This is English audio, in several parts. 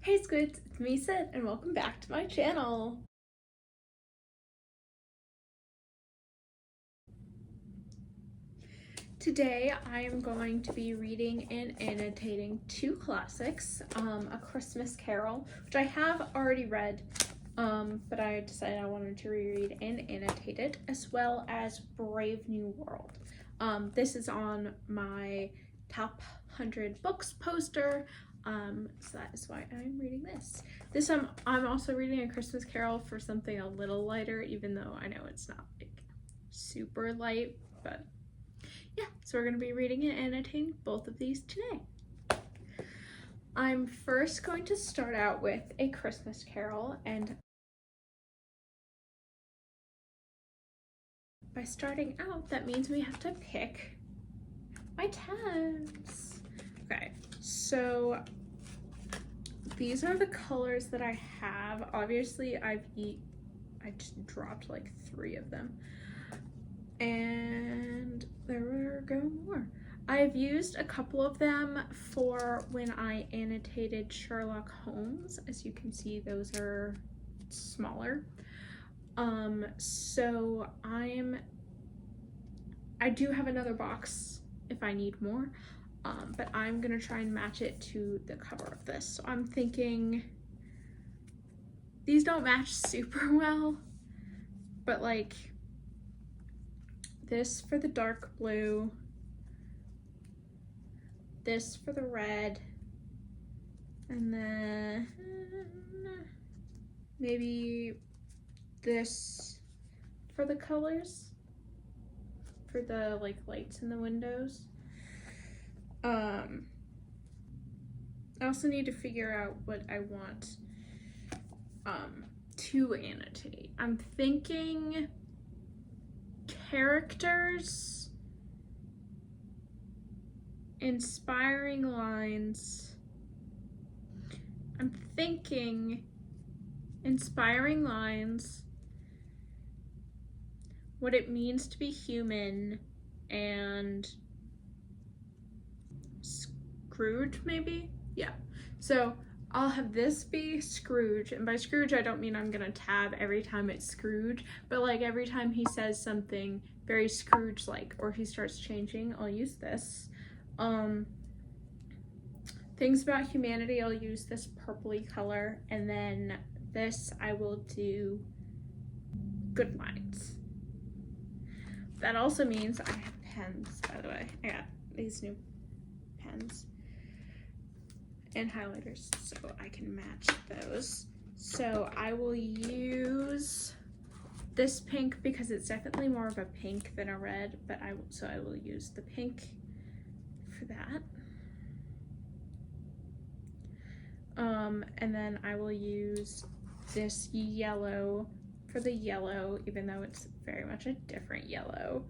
Hey Squids, it's me Sid and welcome back to my channel. Today I am going to be reading and annotating two classics, A Christmas Carol, which I have already read, but I decided I wanted to reread and annotate it, as well as Brave New World. This is on my top 100 books poster. So that is why I'm reading this. I'm also reading A Christmas Carol for something a little lighter, even though I know it's not like super light, but yeah, so we're gonna be reading and annotating both of these today. I'm first going to start out with A Christmas Carol, and by starting out, that means we have to pick my tabs. Okay, so these are the colors that I have. Obviously, I just dropped like 3 of them, and there go more. I've used a couple of them for when I annotated Sherlock Holmes. As you can see, those are smaller. So I do have another box if I need more. But I'm gonna try and match it to the cover of this. So I'm thinking these don't match super well, but like this for the dark blue, this for the red, and then maybe this for the colors, for the like lights in the windows. I also need to figure out what I want to annotate. I'm thinking characters, inspiring lines. I'm thinking inspiring lines, what it means to be human, and Scrooge, maybe? Yeah. So I'll have this be Scrooge, and by Scrooge I don't mean I'm gonna tab every time it's Scrooge, but like every time he says something very Scrooge-like or he starts changing, I'll use this. Things about humanity, I'll use this purpley color, and then this I will do good lines. That also means I have pens, by the way. I got these new pens and highlighters so I can match those. So I will use this pink because it's definitely more of a pink than a red, but I will use the pink for that. And then I will use this yellow for the yellow, even though it's very much a different yellow.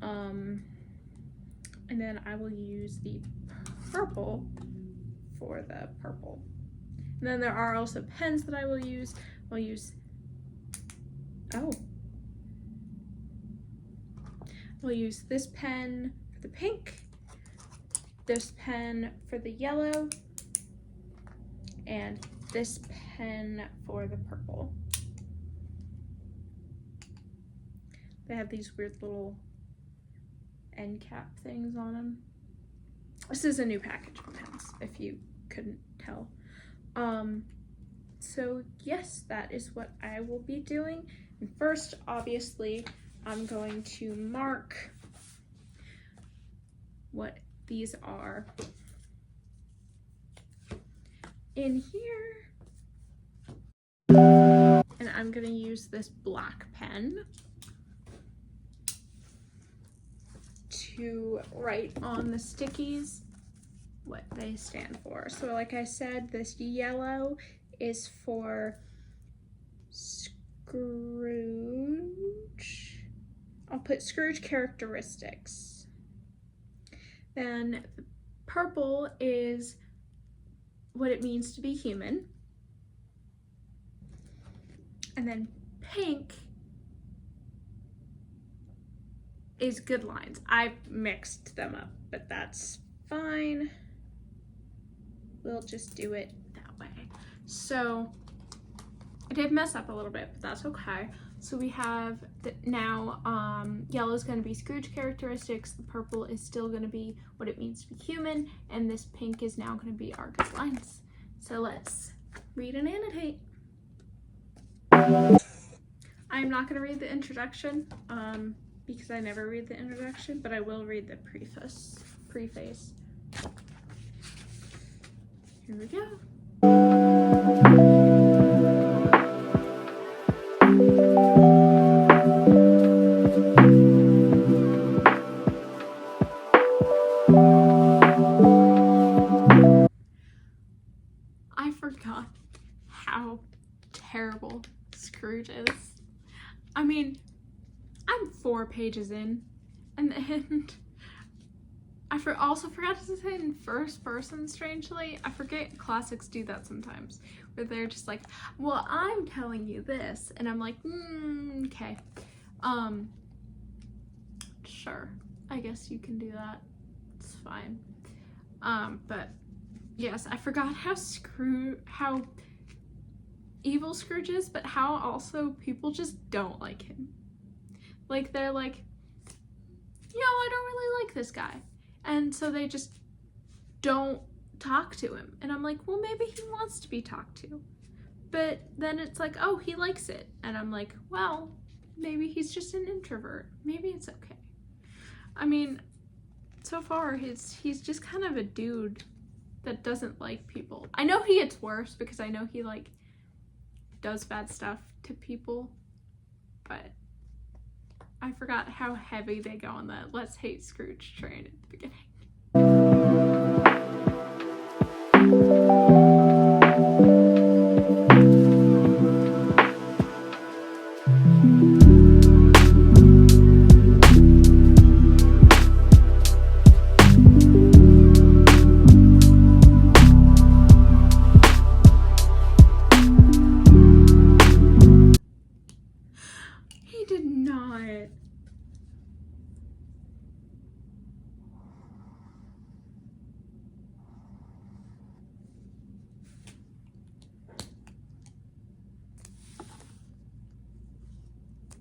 And then I will use the purple for the purple. And then there are also pens that I will use. I'll use this pen for the pink, this pen for the yellow, and this pen for the purple. They have these weird little end cap things on them. This is a new package of pens, if you couldn't tell. So yes, that is what I will be doing. And first, obviously, I'm going to mark what these are in here. And I'm gonna use this black pen to write on the stickies what they stand for. So like I said, this yellow is for Scrooge. I'll put Scrooge characteristics. Then purple is what it means to be human. And then pink is good lines. I've mixed them up, but that's fine. We'll just do it that way. So I did mess up a little bit, but that's okay. So we have now yellow is going to be Scrooge characteristics, the purple is still going to be what it means to be human, and this pink is now going to be our guidelines. So let's read and annotate. I'm not going to read the introduction because I never read the introduction, but I will read the preface. Here we go. I forgot how terrible Scrooge is. I mean, I'm 4 pages in, and I also forgot to say in first person, strangely. I forget classics do that sometimes, where they're just like, well, I'm telling you this, and I'm like, okay. Sure, I guess you can do that. It's fine. But yes, I forgot how evil Scrooge is, but how also people just don't like him. Like, they're like, I don't really like this guy. And so they just don't talk to him. And I'm like, well, maybe he wants to be talked to. But then it's like, oh, he likes it. And I'm like, well, maybe he's just an introvert. Maybe it's okay. I mean, so far, he's just kind of a dude that doesn't like people. I know he gets worse because I know he, like, does bad stuff to people. But I forgot how heavy they go on that let's hate Scrooge train at the beginning. He did not.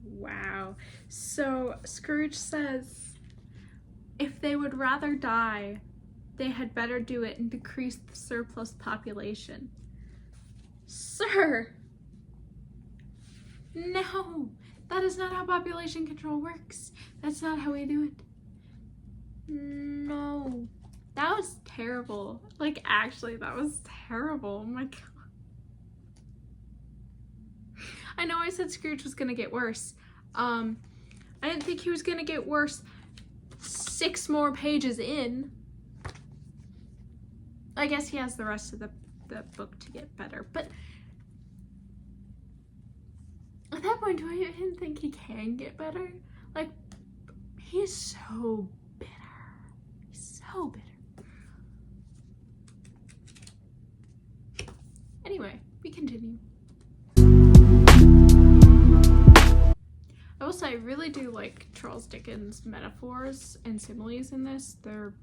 Wow. So Scrooge says if they would rather die, they had better do it and decrease the surplus population. Sir! No! That is not how population control works. That's not how we do it. No. That was terrible. Like, actually, that was terrible. Oh my god. I know I said Scrooge was gonna get worse. I didn't think he was gonna get worse 6 more pages in. I guess he has the rest of the book to get better, but at that point, do I even think he can get better? Like, he's so bitter. He's so bitter. Anyway, we continue. I will say, I really do like Charles Dickens' metaphors and similes in this. They're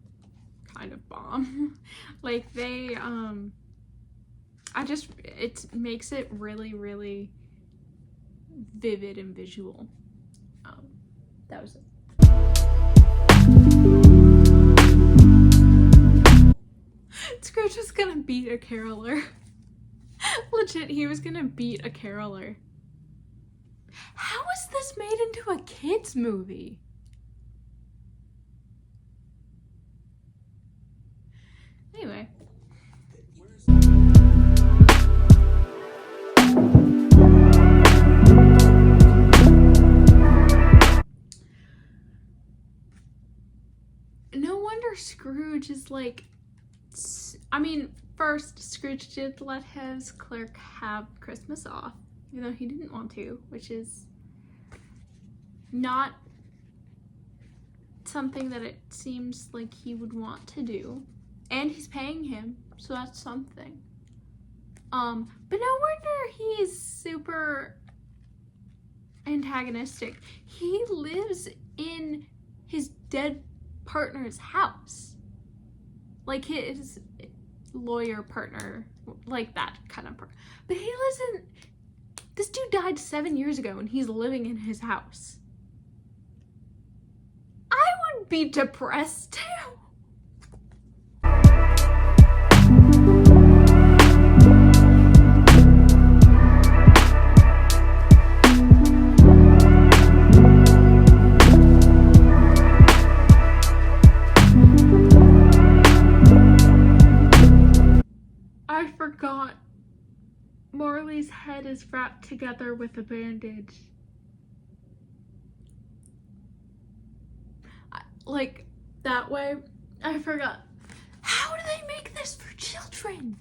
kind of bomb. Like, they, it makes it really, really vivid and visual. That was it. Scrooge was gonna beat a caroler. Legit, he was gonna beat a caroler. How is this made into a kids movie? Anyway. No wonder Scrooge is like, I mean, first, Scrooge did let his clerk have Christmas off, even though he didn't want to, which is not something that it seems like he would want to do. And he's paying him, so that's something. But no wonder he's super antagonistic. He lives in his dead partner's house. Like his lawyer partner, like that kind of person. But he lives in... This dude died 7 years ago and he's living in his house. I would be depressed too. I forgot. Marley's head is wrapped together with a bandage. Like, that way, I forgot. How do they make this for children?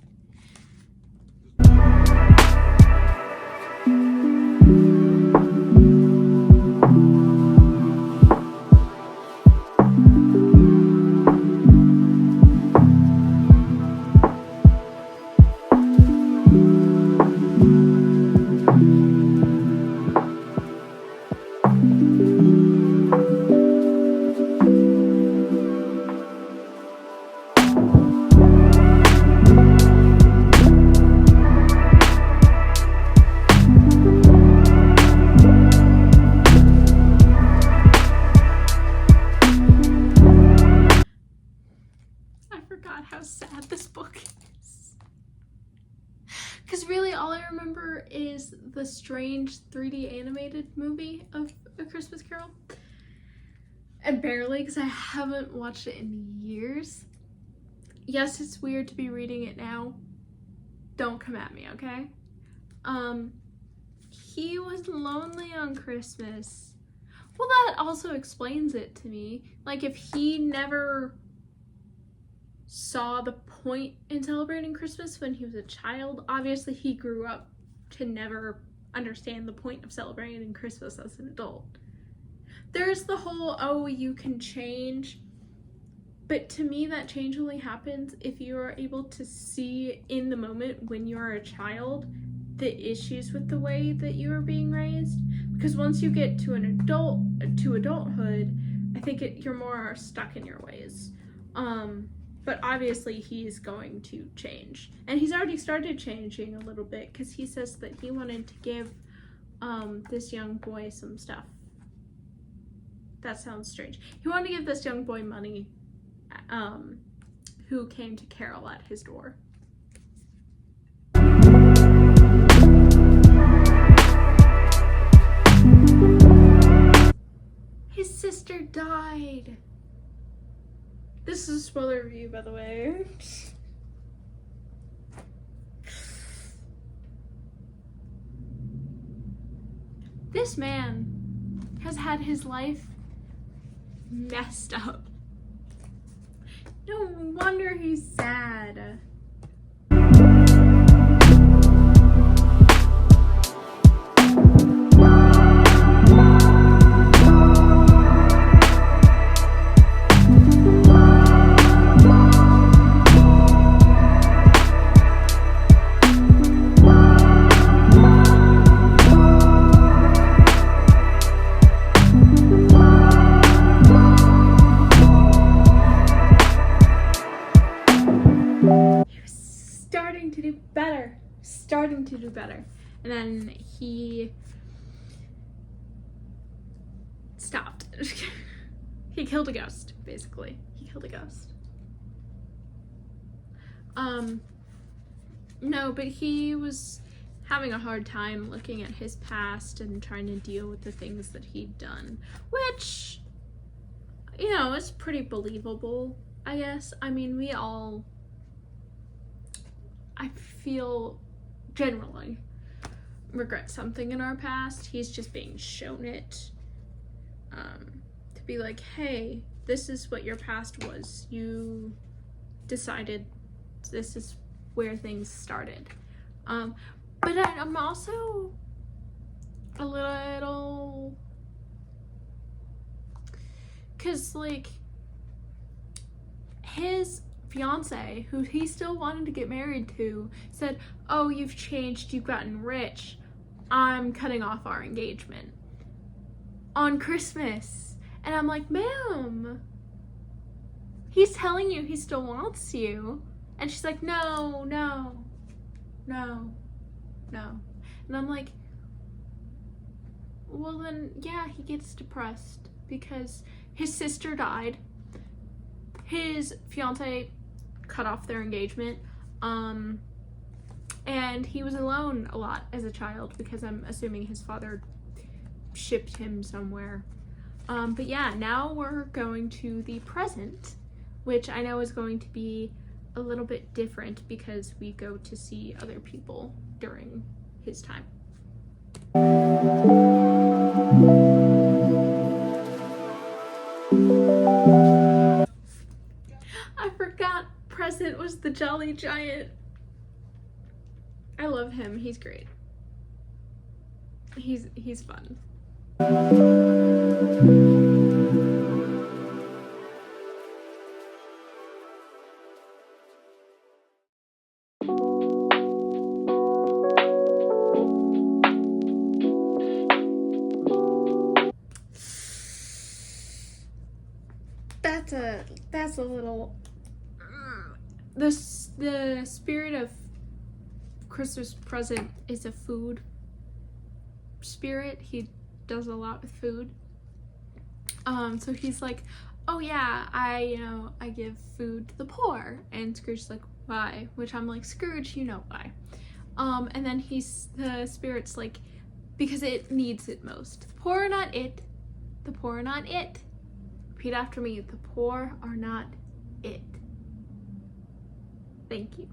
How sad this book is. Because really all I remember is the strange 3D animated movie of A Christmas Carol. And barely, because I haven't watched it in years. Yes, it's weird to be reading it now. Don't come at me, okay? He was lonely on Christmas. Well, that also explains it to me. Like, if he never saw the point in celebrating Christmas when he was a child, obviously he grew up to never understand the point of celebrating Christmas as an adult. There's the whole, oh, you can change, but to me that change only happens if you are able to see in the moment when you're a child the issues with the way that you are being raised, because once you get to adulthood, I think you're more stuck in your ways. But obviously he's going to change. And he's already started changing a little bit, because he says that he wanted to give this young boy some stuff. That sounds strange. He wanted to give this young boy money who came to Carol at his door. His sister died. This is a spoiler review, by the way. This man has had his life messed up. No wonder he's sad. Starting to do better. And then he stopped. He killed a ghost, basically. He killed a ghost. No, but he was having a hard time looking at his past and trying to deal with the things that he'd done, which, you know, is pretty believable, I guess. I mean, I feel generally regret something in our past. He's just being shown it to be like, hey, this is what your past was. You decided this is where things started. But I'm also a little, because like his fiance, who he still wanted to get married to, said, oh, you've changed, you've gotten rich, I'm cutting off our engagement on Christmas. And I'm like, ma'am, he's telling you he still wants you. And she's like, no. no. And I'm like, well then, yeah, he gets depressed because his sister died. His fiance cut off their engagement. And he was alone a lot as a child because I'm assuming his father shipped him somewhere. But yeah, now we're going to the present, which I know is going to be a little bit different because we go to see other people during his time. I forgot present was the Jolly Giant. I love him. He's great. He's fun. That's a little the spirit of Christmas present is a food spirit. He does a lot with food. So he's like, oh yeah, I give food to the poor. And Scrooge's like, why? Which I'm like, Scrooge, you know why. And then the spirit's like, because it needs it most. The poor are not it. The poor are not it. Repeat after me. The poor are not it. Thank you.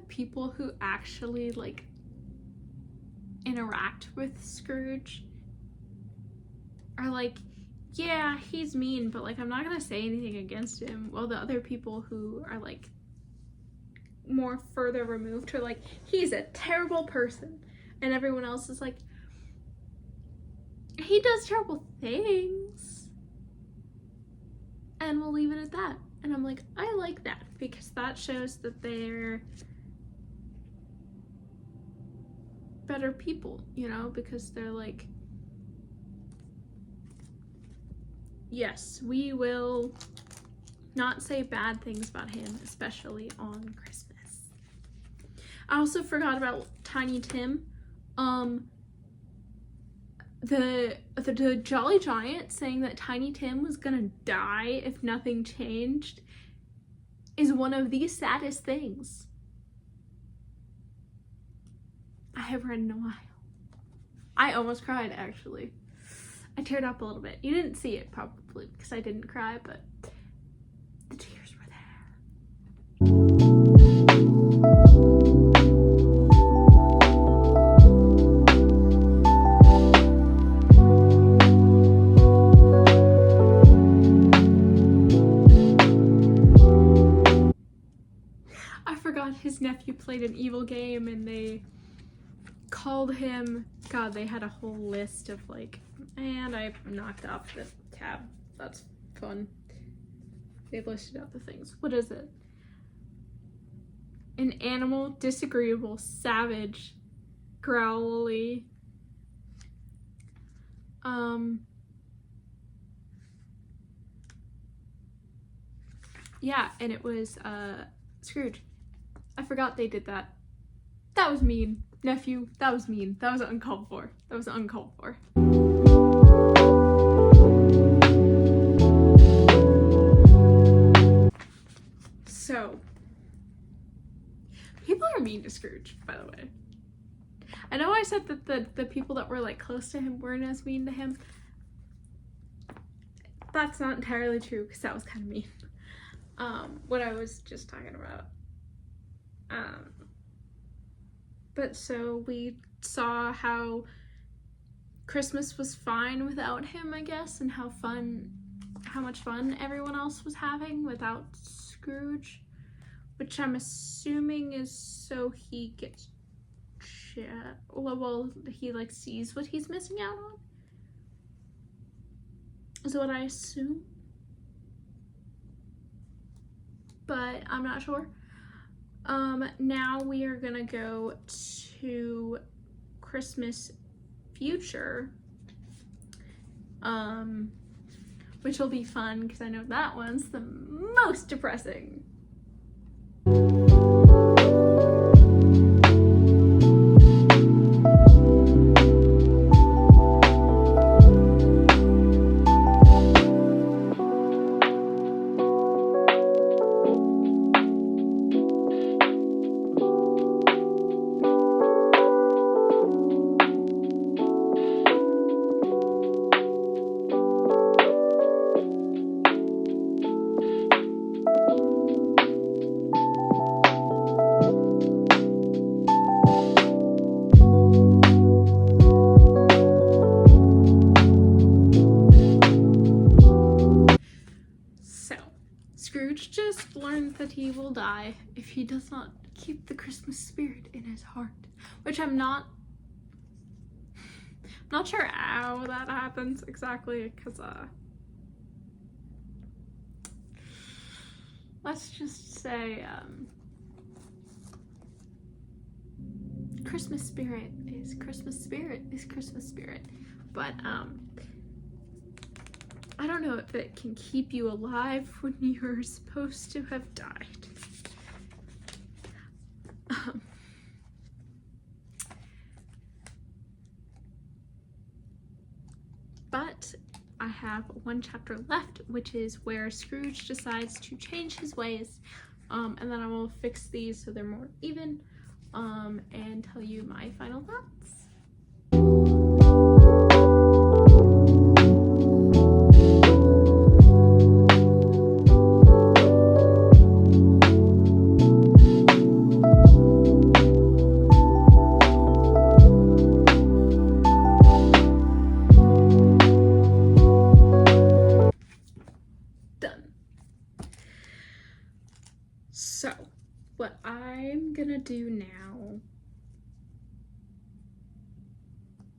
People who actually like interact with Scrooge are like, yeah, he's mean, but like I'm not gonna say anything against him, while the other people who are like more further removed are like, he's a terrible person, and everyone else is like, he does terrible things, and we'll leave it at that. And I'm like, I like that because that shows that they're better people, you know, because they're like, yes, we will not say bad things about him, especially on Christmas. I also forgot about Tiny Tim. The Jolly Giant saying that Tiny Tim was gonna die if nothing changed is one of the saddest things I have read in a while. I almost cried, actually. I teared up a little bit. You didn't see it probably because I didn't cry, but the tears were there. I forgot his nephew played an evil game and they called him, God, they had a whole list of like, and I knocked off the tab. That's fun. They listed out the things. What is it? An animal, disagreeable, savage, growly. Yeah, and it was Scrooge. I forgot they did that. That was mean. Nephew, that was mean. That was uncalled for. That was uncalled for. So, people are mean to Scrooge, by the way. I know I said that the people that were like close to him weren't as mean to him. That's not entirely true because that was kind of mean. What I was just talking about. But so we saw how Christmas was fine without him, I guess, and how much fun everyone else was having without Scrooge, which I'm assuming is so he gets well, he like sees what he's missing out on, is what I assume, but I'm not sure. Now we are gonna go to Christmas Future, which will be fun because I know that one's the most depressing. Scrooge just learned that he will die if he does not keep the Christmas spirit in his heart, which I'm not sure how that happens exactly, because let's just say Christmas spirit is Christmas spirit is Christmas spirit, but I don't know if it can keep you alive when you're supposed to have died. But I have one chapter left, which is where Scrooge decides to change his ways, and then I will fix these so they're more even, and tell you my final thoughts. So, what I'm gonna do now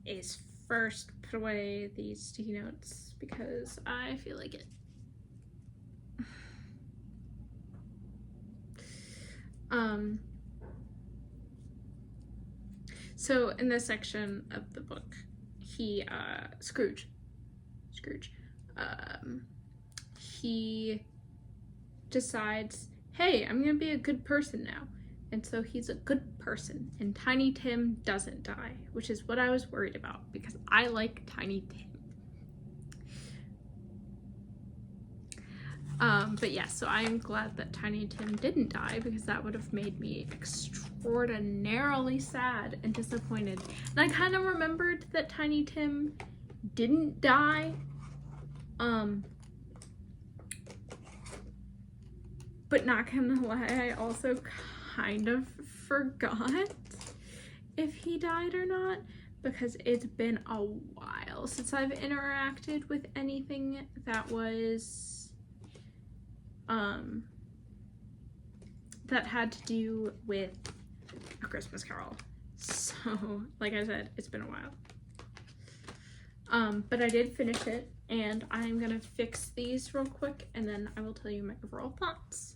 is first put away these sticky notes because I feel like it. So in this section of the book, Scrooge, he decides, hey, I'm gonna be a good person now. And so he's a good person, and Tiny Tim doesn't die, which is what I was worried about because I like Tiny Tim. But yeah, so I am glad that Tiny Tim didn't die because that would have made me extraordinarily sad and disappointed. And I kind of remembered that Tiny Tim didn't die. But not gonna lie, I also kind of forgot if he died or not because it's been a while since I've interacted with anything that was that had to do with A Christmas Carol. So, like I said, it's been a while. But I did finish it, and I'm gonna fix these real quick, and then I will tell you my overall thoughts.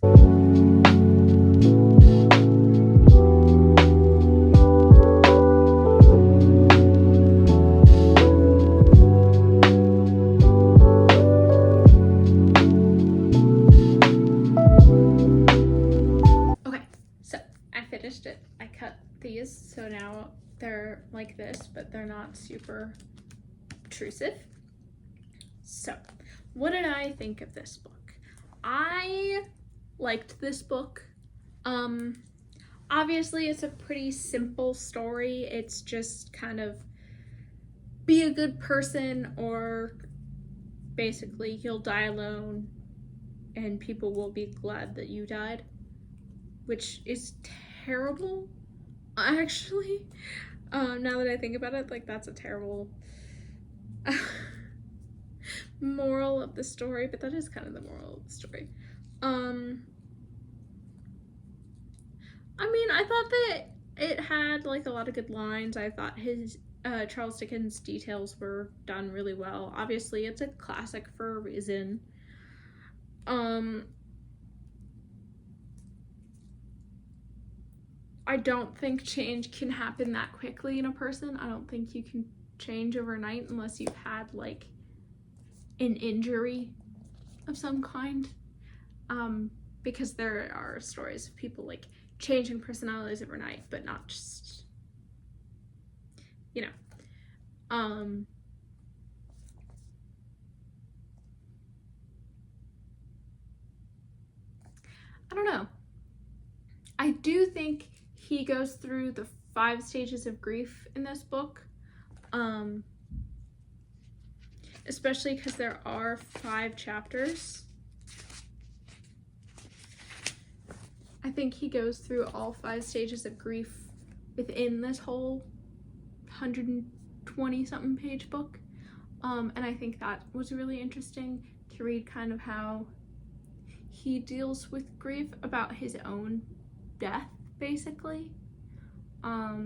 Okay, so I finished it. I cut these, so now they're like this, but they're not super obtrusive. So, what did I think of this book? I liked this book. Obviously it's a pretty simple story. It's just kind of be a good person, or basically you'll die alone and people will be glad that you died, which is terrible, actually. Now that I think about it, like, that's a terrible moral of the story, but that is kind of the moral of the story. thought that it had like a lot of good lines. I thought his Charles Dickens details were done really well. Obviously, it's a classic for a reason. I don't think change can happen that quickly in a person. I don't think you can change overnight unless you've had like an injury of some kind. Because there are stories of people like changing personalities overnight, but not just, you know. I don't know. I do think he goes through the 5 stages of grief in this book, especially because there are 5 chapters. I think he goes through all 5 stages of grief within this whole 120 something page book, and I think that was really interesting to read, kind of how he deals with grief about his own death, basically. Yeah,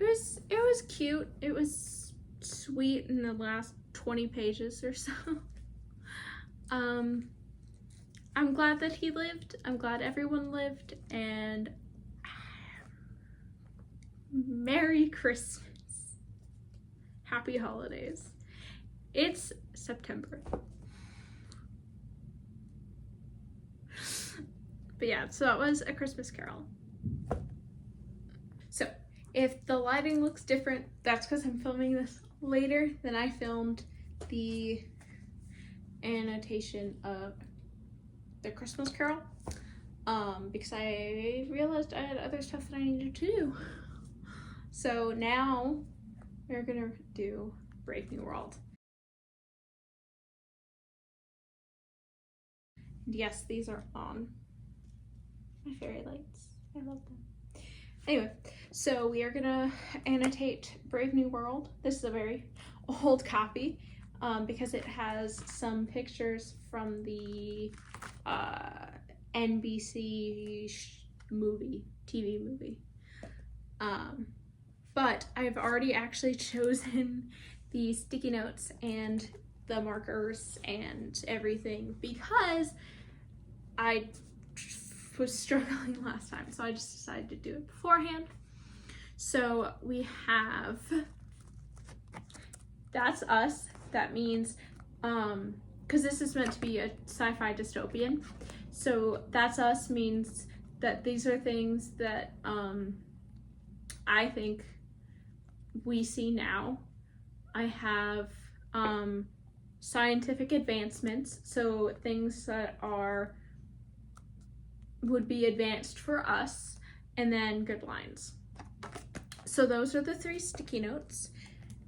it was cute. It was sweet in the last 20 pages or so. I'm glad that he lived. I'm glad everyone lived, and Merry Christmas. Happy holidays. It's September. But yeah, so that was A Christmas Carol. So if the lighting looks different, that's because I'm filming this later than I filmed the annotation of The Christmas Carol, because I realized I had other stuff that I needed to do. So now we're gonna do Brave New World. And yes, these are on. My fairy lights. I love them. Anyway, so we are gonna annotate Brave New World. This is a very old copy, because it has some pictures from the NBC TV movie. But I've already actually chosen the sticky notes and the markers and everything because I was struggling last time, so I just decided to do it beforehand. So we have That's Us. That means because this is meant to be a sci-fi dystopian, so That's Us means that these are things that I think we see now. I have scientific advancements, so things that would be advanced for us, and then good lines. So those are the 3 sticky notes.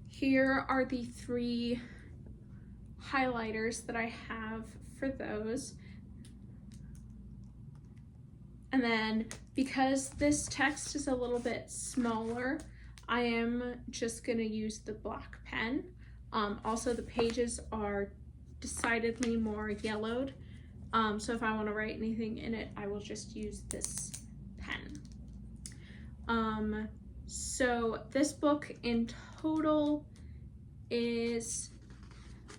Here are the 3 highlighters that I have for those. And then because this text is a little bit smaller, I am just gonna use the black pen. Also the pages are decidedly more yellowed. So if I want to write anything in it, I will just use this pen. So this book in total is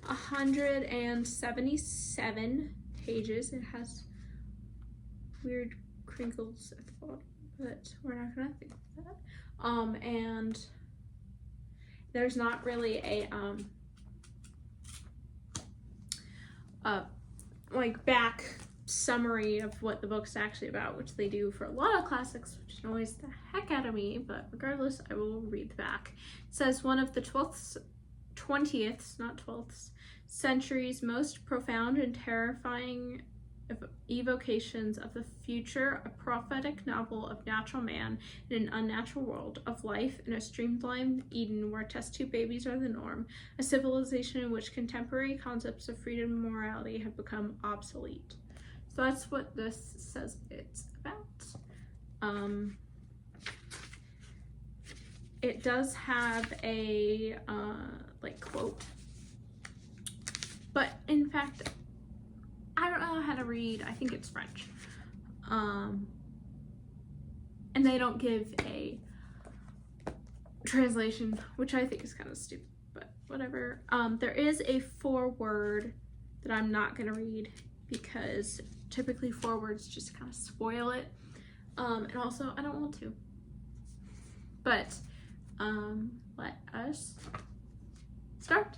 177 pages. It has weird crinkles at the bottom, but we're not gonna think of that. And there's not really a like back summary of what the book's actually about, which they do for a lot of classics, which annoys the heck out of me, but regardless, I will read the back. It says, one of the 20th, not 12th, century's most profound and terrifying evocations of the future, a prophetic novel of natural man in an unnatural world, of life in a streamlined Eden where test tube babies are the norm, a civilization in which contemporary concepts of freedom and morality have become obsolete. So that's what this says it's about. It does have a like quote, but in fact I don't know how to read. I think it's French. And they don't give a translation, which I think is kind of stupid, but whatever. There is a foreword that I'm not gonna read because typically forewords just kind of spoil it. And also I don't want to. But let us start.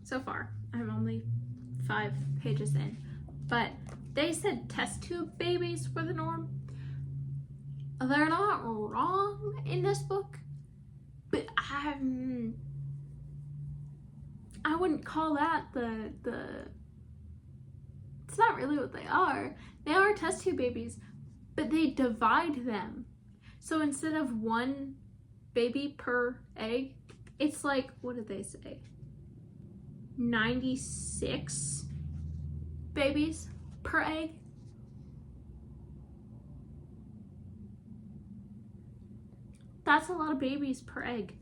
So far, I'm only 5 pages in, but they said test tube babies were the norm. They're not wrong in this book, but I wouldn't call that it's not really what they are. They are test tube babies, but they divide them. So instead of 1 baby per egg, it's like, what did they say? 96 babies per egg. That's a lot of babies per egg.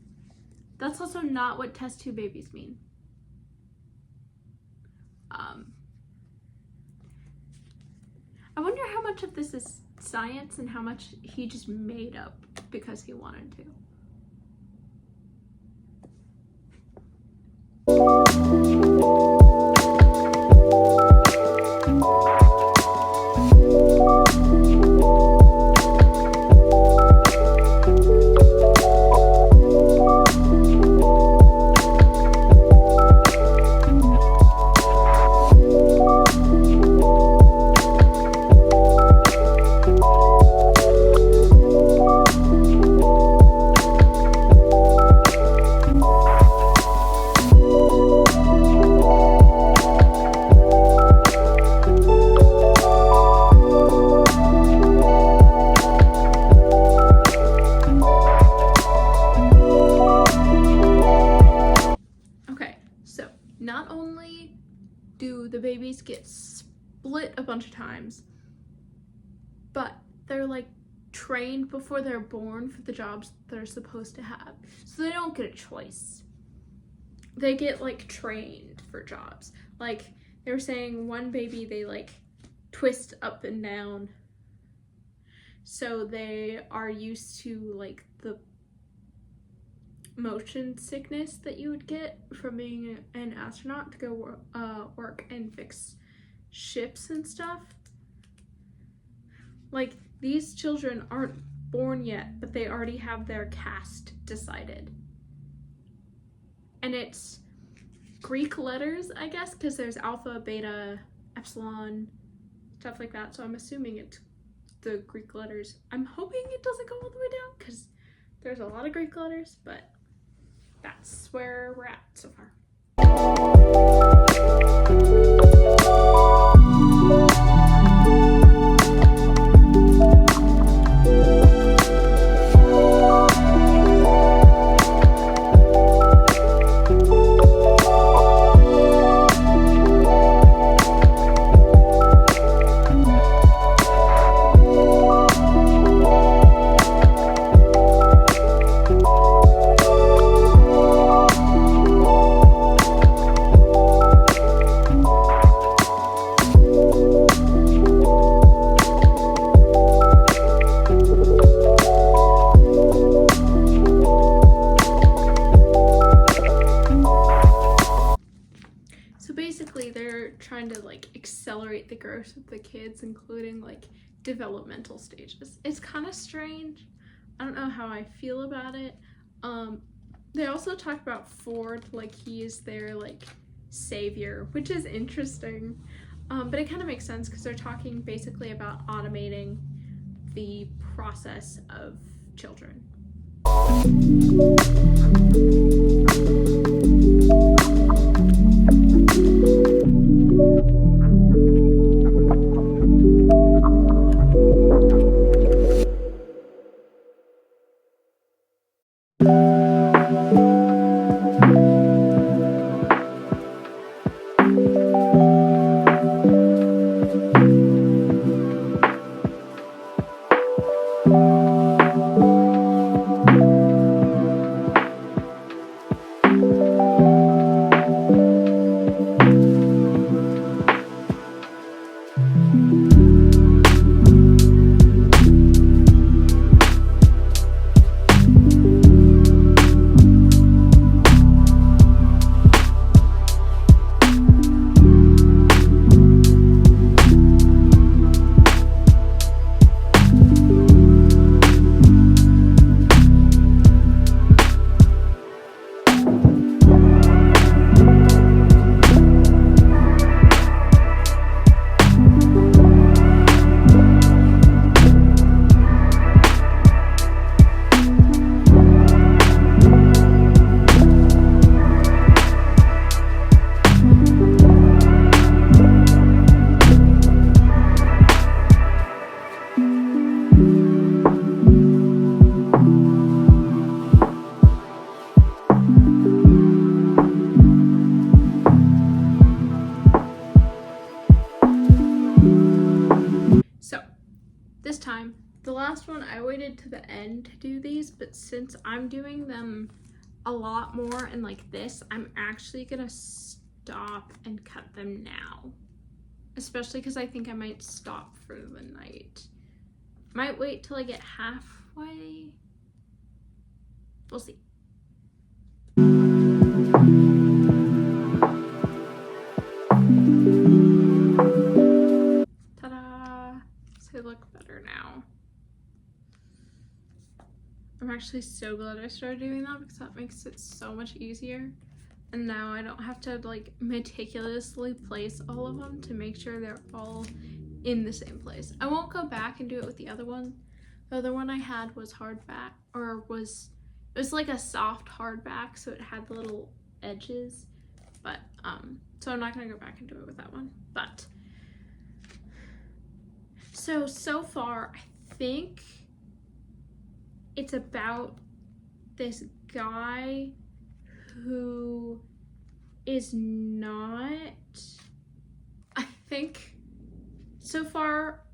That's also not what test tube babies mean. I wonder how much of this is science and how much he just made up because he wanted to. Not only do the babies get split a bunch of times, but they're like trained before they're born for the jobs they're supposed to have. So they don't get a choice. They get like trained for jobs. Like they were saying 1 baby they like twist up and down. So they are used to like the motion sickness that you would get from being an astronaut to go work and fix ships and stuff. Like these children aren't born yet, but they already have their caste decided. And it's Greek letters, I guess, because there's alpha, beta, epsilon, stuff like that. So I'm assuming it's the Greek letters. I'm hoping it doesn't go all the way down because there's a lot of Greek letters, but that's where we're at so far. They're trying to like accelerate the growth of the kids, including like developmental stages. It's kind of strange. I don't know how I feel about it. They also talk about Ford like he is their like savior, which is interesting. But it kind of makes sense because they're talking basically about automating the process of children. waited to the end to do these, but since I'm doing them a lot more and like this, I'm actually gonna stop and cut them now. Especially because I think I might stop for the night. Might wait till I get halfway. We'll see. Ta-da! So they look better now. I'm actually so glad I started doing that because that makes it so much easier. And now I don't have to like meticulously place all of them to make sure they're all in the same place. I won't go back and do it with the other one. The other one I had was hardback, or it was like a soft hardback, so it had the little edges. But so I'm not gonna go back and do it with that one. But so far I think it's about this guy who is not, I think so far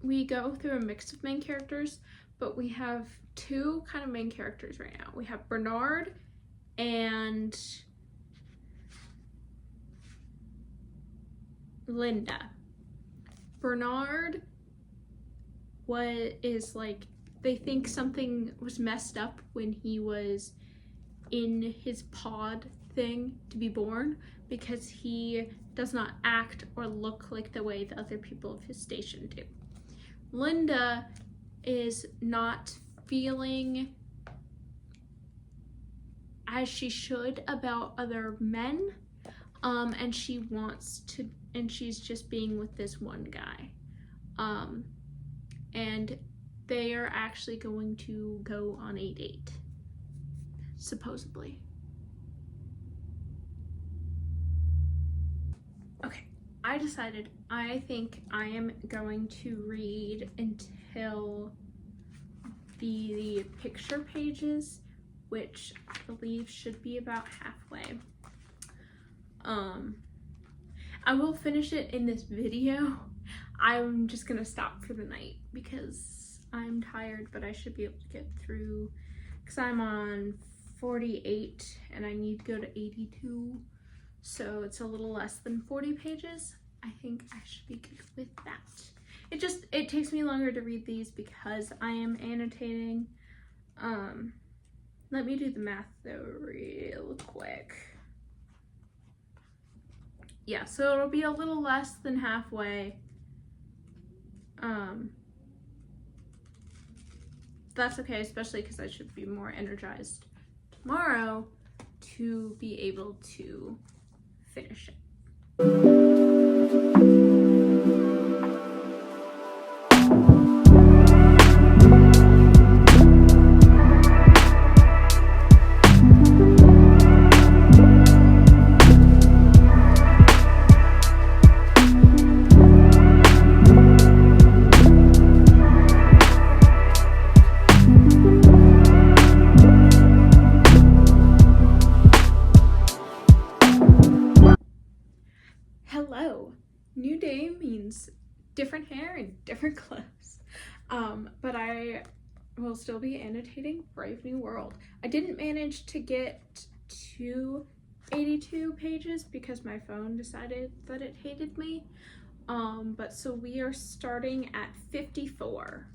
we go through a mix of main characters, but we have two kind of main characters right now. We have Bernard and Linda. Bernard is like, they think something was messed up when he was in his pod thing to be born, because he does not act or look like the way the other people of his station do. Linda is not feeling as she should about other men, and she wants to, and she's just being with this one guy, and they are actually going to go on a date, supposedly. Okay, I decided I think I am going to read until the picture pages, which I believe should be about halfway. I will finish it in this video. I'm just gonna stop for the night because I'm tired, but I should be able to get through, because I'm on 48 and I need to go to 82, so it's a little less than 40 pages. I think I should be good with that. It takes me longer to read these because I am annotating. Let me do the math though real quick. Yeah, so it'll be a little less than halfway. That's okay, especially because I should be more energized tomorrow to be able to finish it. Hello, new day means different hair and different clothes, but I will still be annotating Brave New World. I didn't manage to get to 82 pages because my phone decided that it hated me, but so we are starting at 54.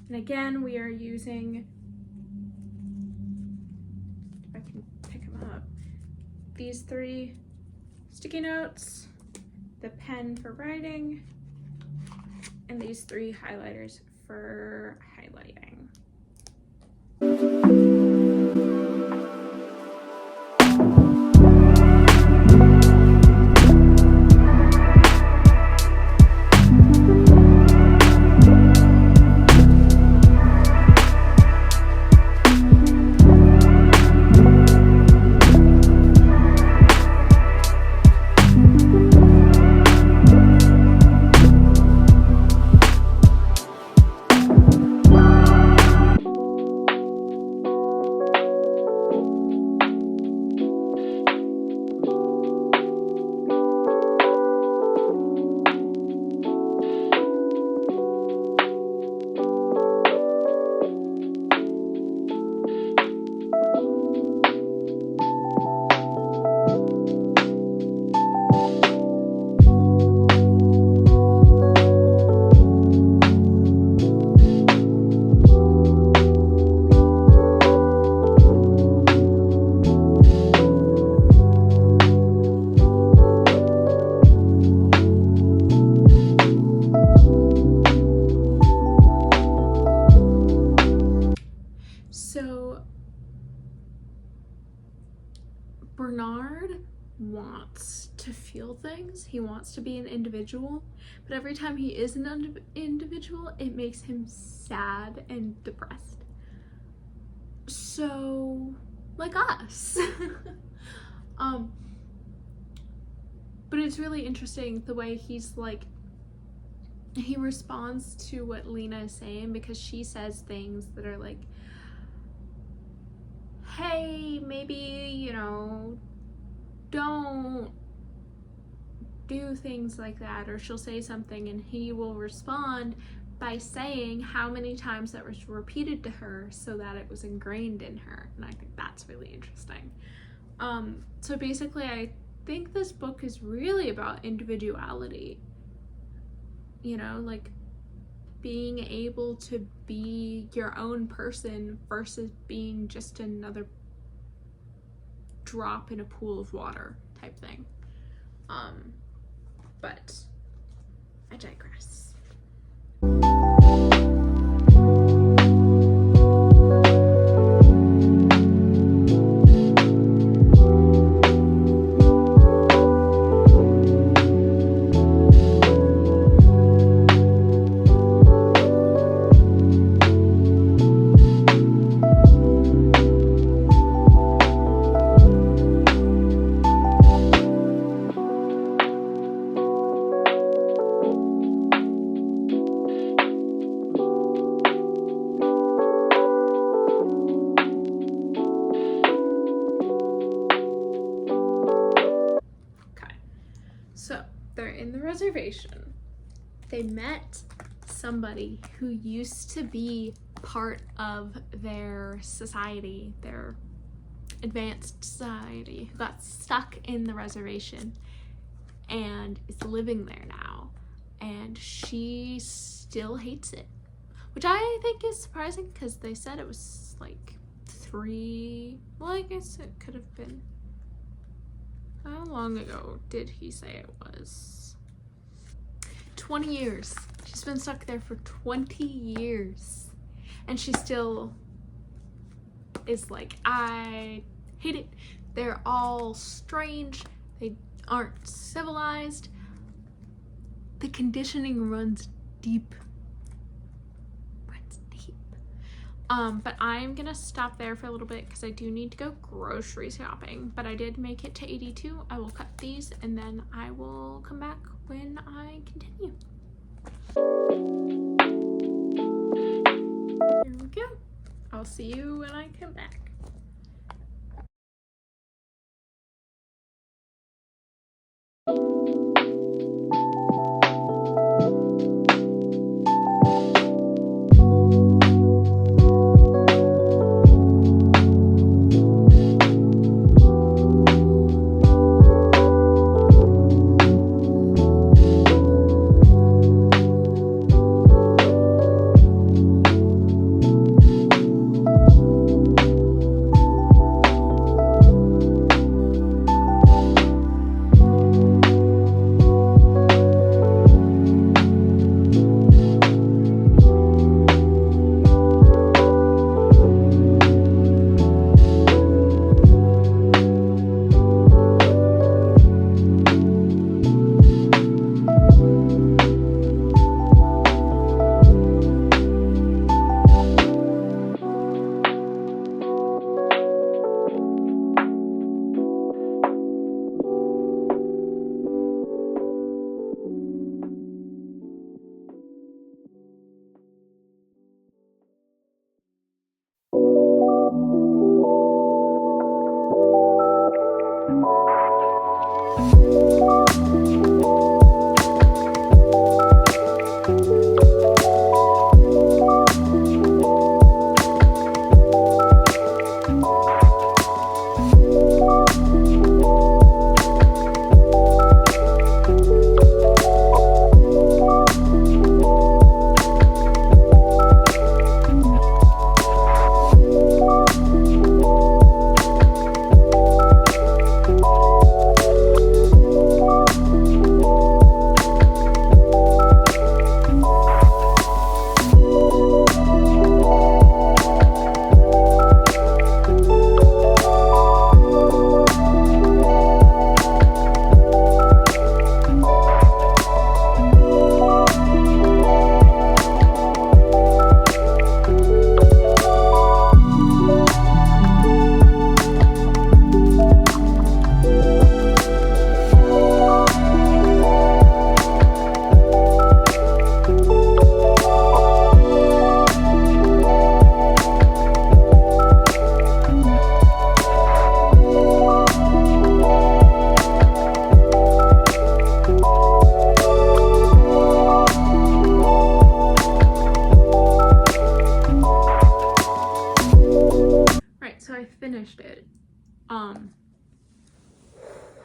And again, we are using, if I can pick them up, these 3 sticky notes, the pen for writing, and these 3 highlighters for highlighting. Bernard wants to feel things. He wants to be an individual, but every time he is an individual, it makes him sad and depressed. So, like us. But it's really interesting the way he's like, he responds to what Lena is saying, because she says things that are like, hey, maybe, you know, don't do things like that, or she'll say something and he will respond by saying how many times that was repeated to her so that it was ingrained in her. And I think that's really interesting. So basically I think this book is really about individuality, you know, like being able to be your own person versus being just another drop in a pool of water type thing. But I digress. So they're in the reservation. They met somebody who used to be part of their society, their advanced society, who got stuck in the reservation and is living there now. And she still hates it, which I think is surprising because they said it was like 3, well, I guess it could have been. How long ago did he say it was? 20 years. She's been stuck there for 20 years. And she still is like, I hate it. They're all strange. They aren't civilized. The conditioning runs deep. But I'm gonna stop there for a little bit because I do need to go grocery shopping. But I did make it to 82. I will cut these and then I will come back when I continue. Here we go. I'll see you when I come back.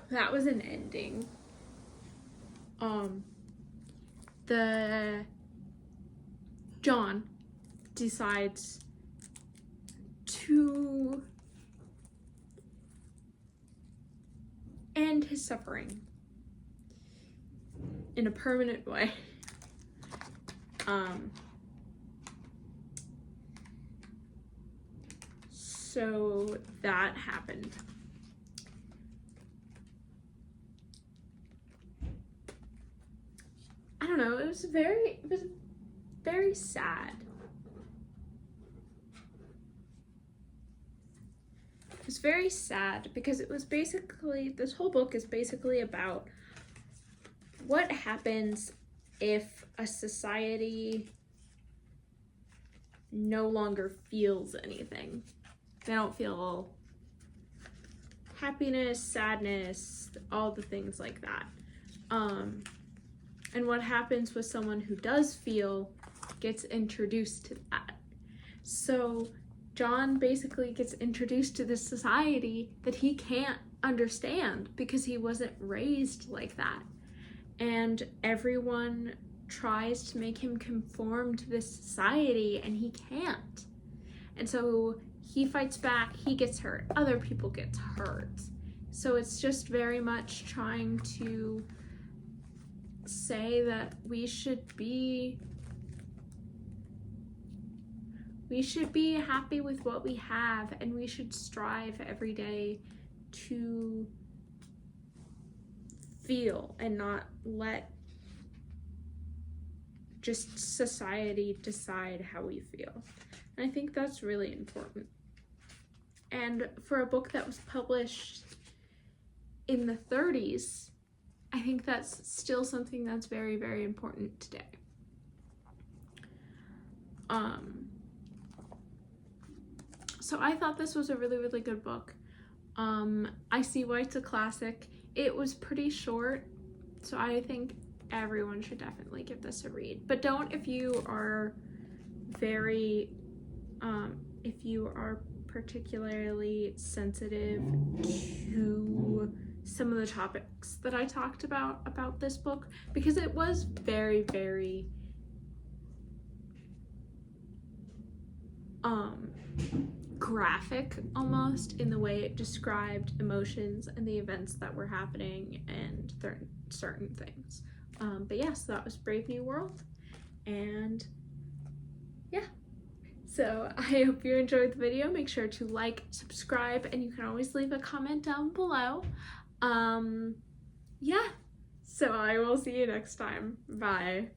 that was an ending. John decides to end his suffering in a permanent way. So that happened. I don't know, it was very sad. It was very sad because it was basically, this whole book is basically about what happens if a society no longer feels anything. They don't feel happiness, sadness, all the things like that. And what happens with someone who does feel gets introduced to that. So John basically gets introduced to this society that he can't understand because he wasn't raised like that. And everyone tries to make him conform to this society and he can't. And so he fights back, he gets hurt, other people get hurt. So it's just very much trying to say that we should be happy with what we have, and we should strive every day to feel and not let just society decide how we feel. And I think that's really important. And for a book that was published in the 30s, I think that's still something that's very, very important today. So I thought this was a really, really good book. I see why it's a classic. It was pretty short, so I think everyone should definitely give this a read. But don't if you are particularly sensitive to some of the topics that I talked about this book, because it was very, very graphic almost in the way it described emotions and the events that were happening and certain things. But yeah, so that was Brave New World, and yeah. So I hope you enjoyed the video. Make sure to like, subscribe, and you can always leave a comment down below. Yeah, so I will see you next time. Bye.